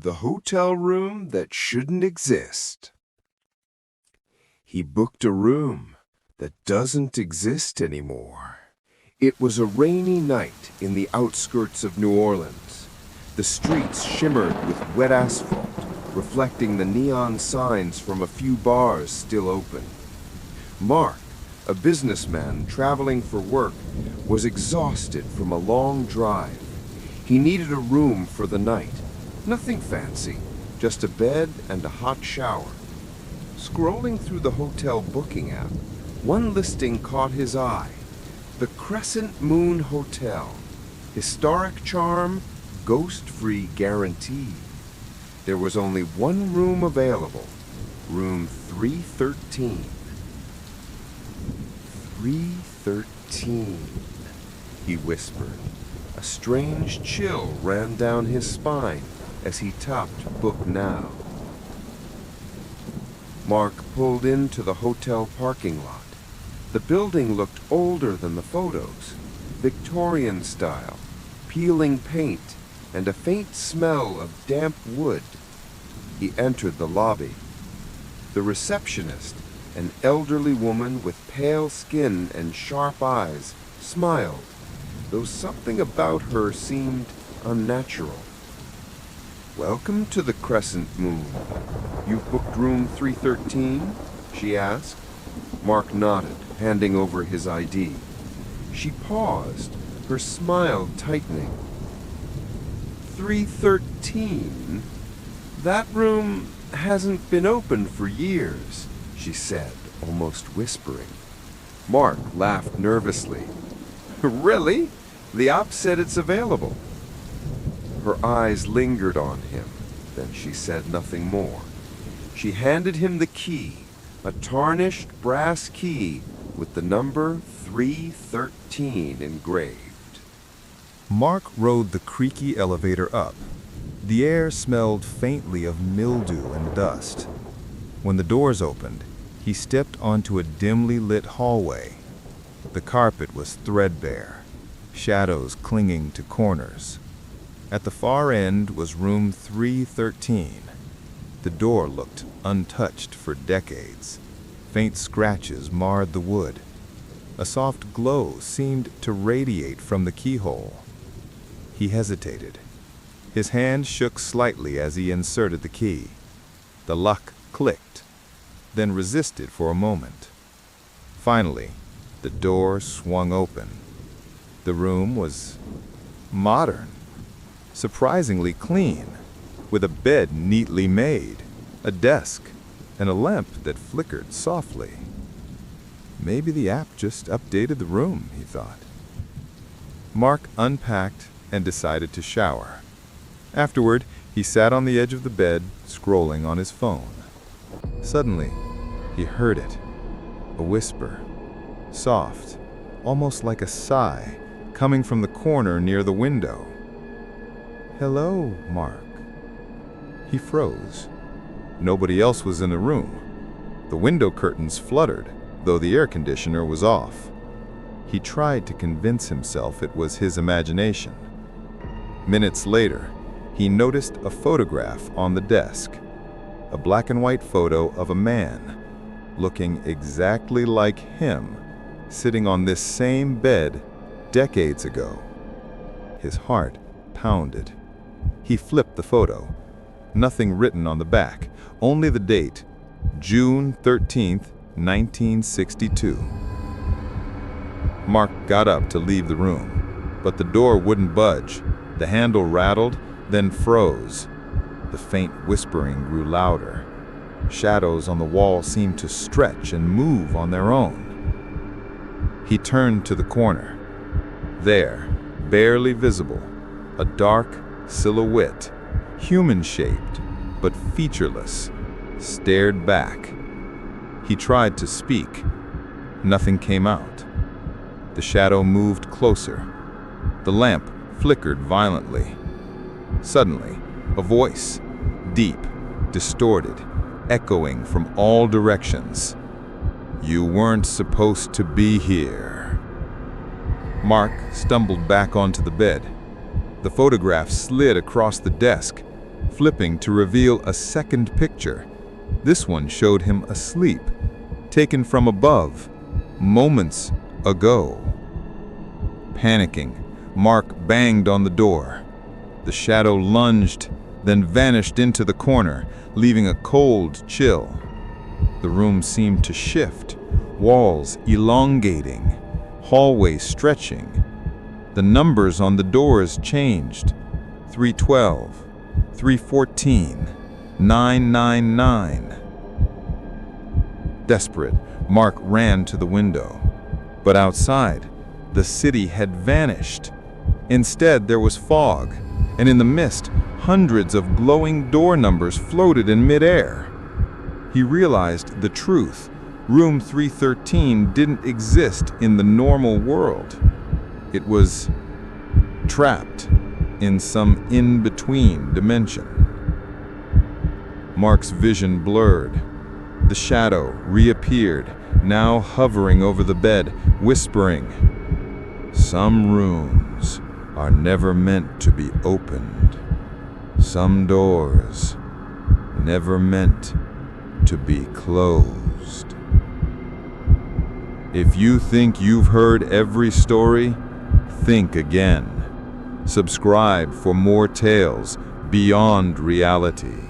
the hotel room that shouldn't exist. He booked a room that doesn't exist anymore. It was a rainy night in the outskirts of New Orleans. The streets shimmered with wet asphalt, reflecting the neon signs from a few bars still open. Mark, a businessman traveling for work, was exhausted from a long drive. He needed a room for the night. Nothing fancy, just a bed and a hot shower. Scrolling through the hotel booking app, one listing caught his eye. The Crescent Moon Hotel. Historic charm, ghost-free guarantee. There was only one room available, room 313. 313, he whispered. A strange chill ran down his spine as he tapped Book Now. Mark pulled into the hotel parking lot. The building looked older than the photos, Victorian style, peeling paint, and a faint smell of damp wood. He entered the lobby. The receptionist, an elderly woman with pale skin and sharp eyes, smiled, though something about her seemed unnatural. "Welcome to the Crescent Moon. You've booked room 313? She asked. Mark nodded, handing over his ID. She paused, her smile tightening. 313? That room hasn't been open for years, she said, almost whispering. Mark laughed nervously. Really? The app said it's available. Her eyes lingered on him, then she said nothing more. She handed him the key, a tarnished brass key with the number 313 engraved. Mark rode the creaky elevator up. The air smelled faintly of mildew and dust. When the doors opened, he stepped onto a dimly lit hallway. The carpet was threadbare, shadows clinging to corners. At the far end was room 313. The door looked untouched for decades. Faint scratches marred the wood. A soft glow seemed to radiate from the keyhole. He hesitated. His hand shook slightly as he inserted the key. The lock clicked, then resisted for a moment. Finally, the door swung open. The room was modern, surprisingly clean, with a bed neatly made, a desk, and a lamp that flickered softly. Maybe the app just updated the room, he thought. Mark unpacked and decided to shower. Afterward, he sat on the edge of the bed, scrolling on his phone. Suddenly, he heard it, a whisper, soft, almost like a sigh, coming from the corner near the window. "Hello, Mark." He froze. Nobody else was in the room. The window curtains fluttered, though the air conditioner was off. He tried to convince himself it was his imagination. Minutes later, he noticed a photograph on the desk, a black and white photo of a man, looking exactly like him, sitting on this same bed decades ago. His heart pounded. He flipped the photo. Nothing written on the back, only the date, June 13th, 1962. Mark got up to leave the room, but the door wouldn't budge. The handle rattled, then froze. The faint whispering grew louder. Shadows on the wall seemed to stretch and move on their own. He turned to the corner. There, barely visible, a dark silhouette, human-shaped but featureless, stared back. He tried to speak. Nothing came out. The shadow moved closer. The lamp flickered violently. Suddenly, a voice, deep, distorted, echoing from all directions. "You weren't supposed to be here." Mark stumbled back onto the bed. The photograph slid across the desk, flipping to reveal a second picture. This one showed him asleep, taken from above, moments ago. Panicking, Mark banged on the door. The shadow lunged, then vanished into the corner, leaving a cold chill. The room seemed to shift, walls elongating, hallways stretching. The numbers on the doors changed. 312, 314, 999. Desperate, Mark ran to the window. But outside, the city had vanished. Instead, there was fog, and in the mist, hundreds of glowing door numbers floated in midair. He realized the truth. Room 313 didn't exist in the normal world. It was trapped in some in-between dimension. Mark's vision blurred. The shadow reappeared, now hovering over the bed, whispering, "Some rooms are never meant to be opened. Some doors never meant to be closed." If you think you've heard every story, think again. Subscribe for more tales beyond reality.